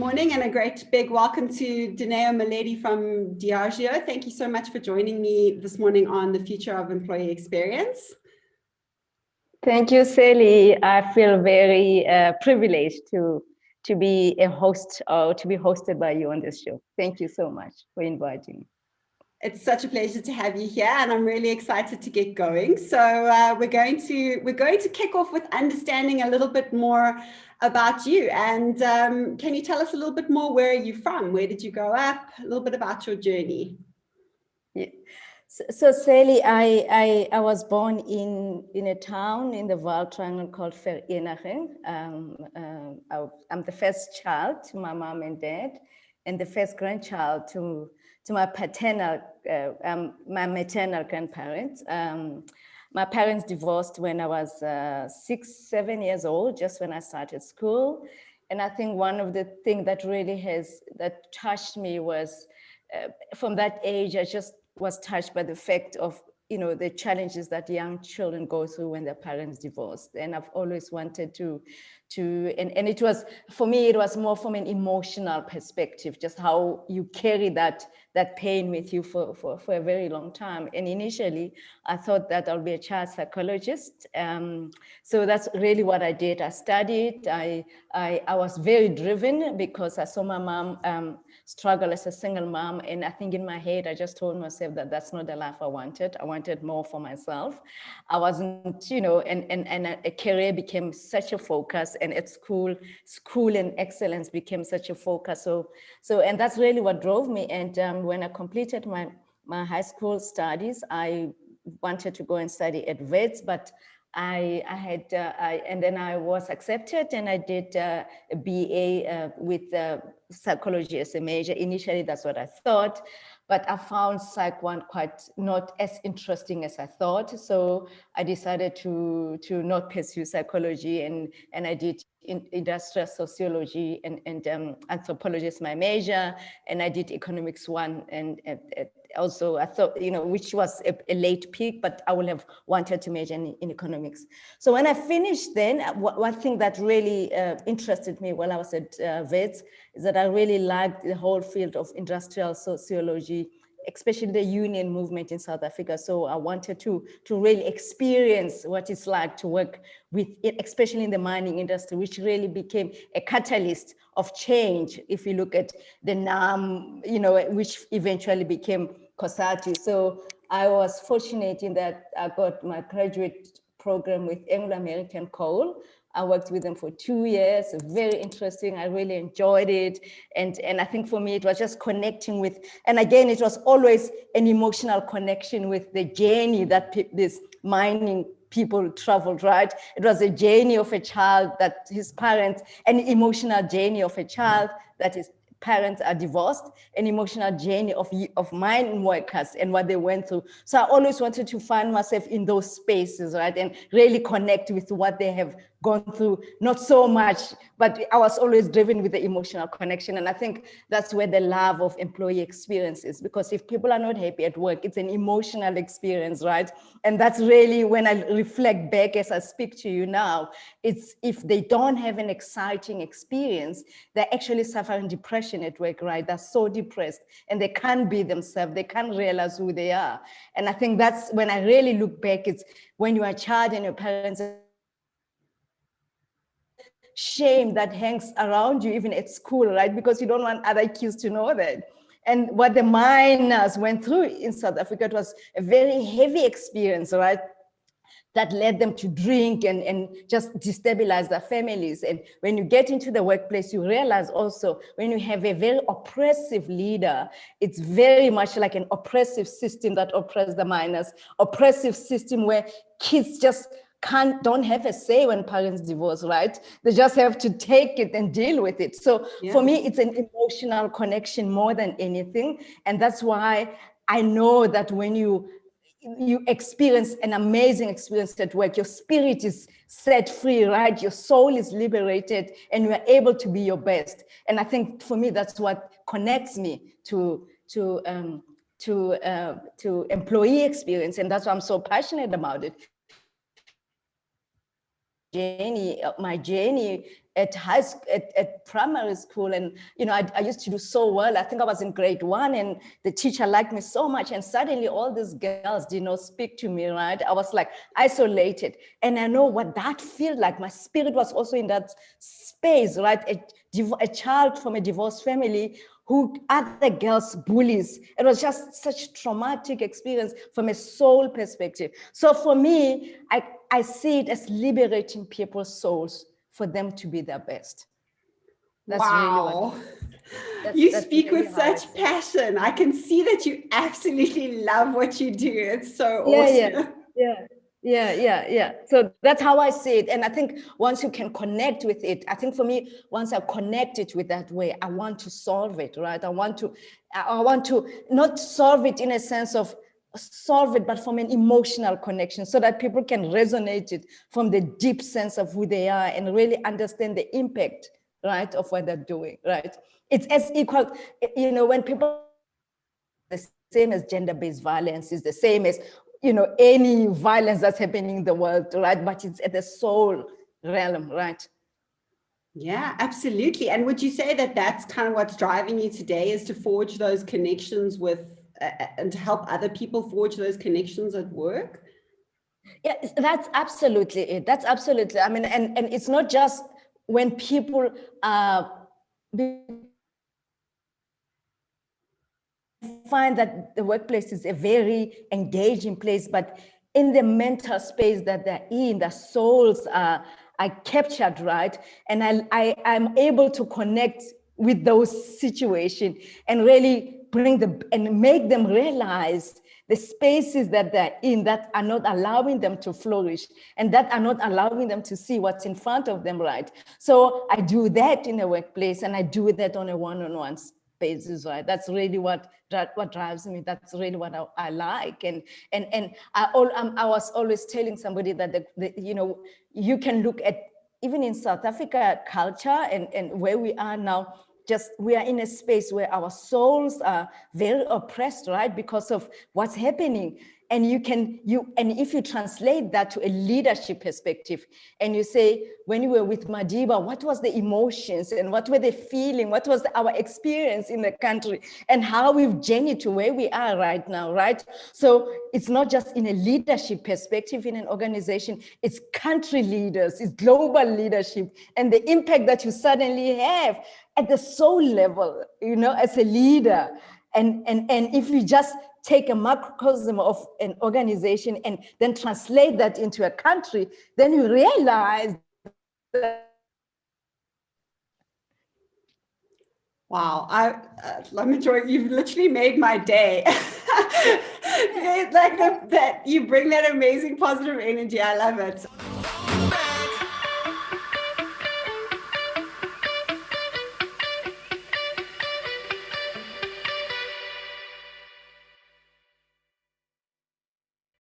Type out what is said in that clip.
morning and a great big welcome to Dineo Moledi from Diageo. Thank you so much for joining me this morning on the future of employee experience. Thank you, Sally. I feel very privileged to be a host or to be hosted by you on this show. Thank you so much for inviting me. It's such a pleasure to have you here, and I'm really excited to get going. So we're going to kick off with understanding a little bit more about you. And can you tell us a little bit more? Where are you from? Where did you grow up? A little bit about your journey. Yeah. So Sally, I was born in a town in the Vaal Triangle called Vereeniging. I'm the first child to my mom and dad, and the first grandchild to my maternal grandparents. My parents divorced when I was 6-7 years old, just when I started school. And I think one of the things that really that touched me was from that age, I just was touched by the fact of, the challenges that young children go through when their parents divorced. And I've always wanted and it was, for me, it was more from an emotional perspective, just how you carry that pain with you for a very long time. And initially, I thought that I'll be a child psychologist. So that's really what I did. I studied. I was very driven because I saw my mom struggle as a single mom. And I think in my head, I just told myself that that's not the life I wanted. I wanted more for myself. I wasn't, and a career became such a focus, and at school and excellence became such a focus. So and that's really what drove me. And when I completed my high school studies, I wanted to go and study at Wits, but and then I was accepted, and I did a BA with psychology as a major. Initially, that's what I thought, but I found Psych 1 quite not as interesting as I thought. So I decided to not pursue psychology, and I did industrial sociology and anthropology as my major, and I did economics 1, and also I thought, which was a late peak, but I would have wanted to major in economics. So when I finished then, one thing that really interested me while I was at Wits is that I really liked the whole field of industrial sociology, especially the union movement in South Africa. So I wanted to really experience what it's like to work with it, especially in the mining industry, which really became a catalyst of change. If you look at the NAM, which eventually became COSATU. So I was fortunate in that I got my graduate program with Anglo-American Coal. I worked with them for 2 years, very interesting. I really enjoyed it. And I think for me, it was just connecting with, and again, it was always an emotional connection with the journey that this mining people traveled, right? It was a journey of a child that his parents, an emotional journey of a child that his parents are divorced, an emotional journey of mine workers and what they went through. So I always wanted to find myself in those spaces, right? And really connect with what they have gone through, not so much, but I was always driven with the emotional connection. And I think that's where the love of employee experience is, because if people are not happy at work, it's an emotional experience, right? And that's really when I reflect back as I speak to you now, it's if they don't have an exciting experience, they're actually suffering depression at work, right? They're so depressed and they can't be themselves. They can't realize who they are. And I think that's when I really look back, it's when you are a child and your parents shame that hangs around you even at school, right? Because you don't want other kids to know that. And what the miners went through in South Africa, it was a very heavy experience, right? That led them to drink and just destabilize their families. And when you get into the workplace, you realize also when you have a very oppressive leader, it's very much like an oppressive system that oppresses the miners, oppressive system where kids just don't have a say when parents divorce, right? They just have to take it and deal with it. So for me, it's an emotional connection more than anything. And that's why I know that when you experience an amazing experience at work, your spirit is set free, right? Your soul is liberated and you are able to be your best. And I think for me, that's what connects me to employee experience. And that's why I'm so passionate about it. journey at high school, at primary school. And, I used to do so well. I think I was in grade 1 and the teacher liked me so much. And suddenly all these girls did not speak to me, right? I was like isolated. And I know what that feels like. My spirit was also in that space, right? A child from a divorced family who other girls bullies. It was just such traumatic experience from a soul perspective. So for me, I see it as liberating people's souls for them to be their best. That's wow. Really You that's speak really with such passion. I can see that you absolutely love what you do. It's so awesome. Yeah. So that's how I see it. And I think once you can connect with it, I think for me, once I connect it with that way, I want to solve it, right? I want to not solve it in a sense of solve it, but from an emotional connection so that people can resonate it from the deep sense of who they are and really understand the impact, right, of what they're doing, right? It's as equal, when people the same as gender-based violence, is the same as any violence that's happening in the world, right? But it's at the soul realm, right? Yeah, absolutely. And would you say that that's kind of what's driving you today, is to forge those connections with and to help other people forge those connections at work? Yeah, that's absolutely it. That's absolutely. I mean, and it's not just when people find that the workplace is a very engaging place, but in the mental space that they're in, their souls are captured, right? And I'm able to connect with those situations and really and make them realize the spaces that they're in that are not allowing them to flourish and that are not allowing them to see what's in front of them, right? So I do that in a workplace and I do that on a one-on-one basis, right? That's really what drives me. That's really what I like. And I was always telling somebody that you can look at even in South Africa culture and where we are now. Just we are in a space where our souls are very oppressed, right? Because of what's happening. And if you translate that to a leadership perspective, and you say, when you were with Madiba, what was the emotions and what were the feeling? What was our experience in the country and how we've journeyed to where we are right now, right? So it's not just in a leadership perspective in an organization, it's country leaders, it's global leadership, and the impact that you suddenly have at the soul level, as a leader. And if you just take a macrocosm of an organization and then translate that into a country, then you realize that wow, let me join. You've literally made my day. It's like that you bring that amazing positive energy. I love it.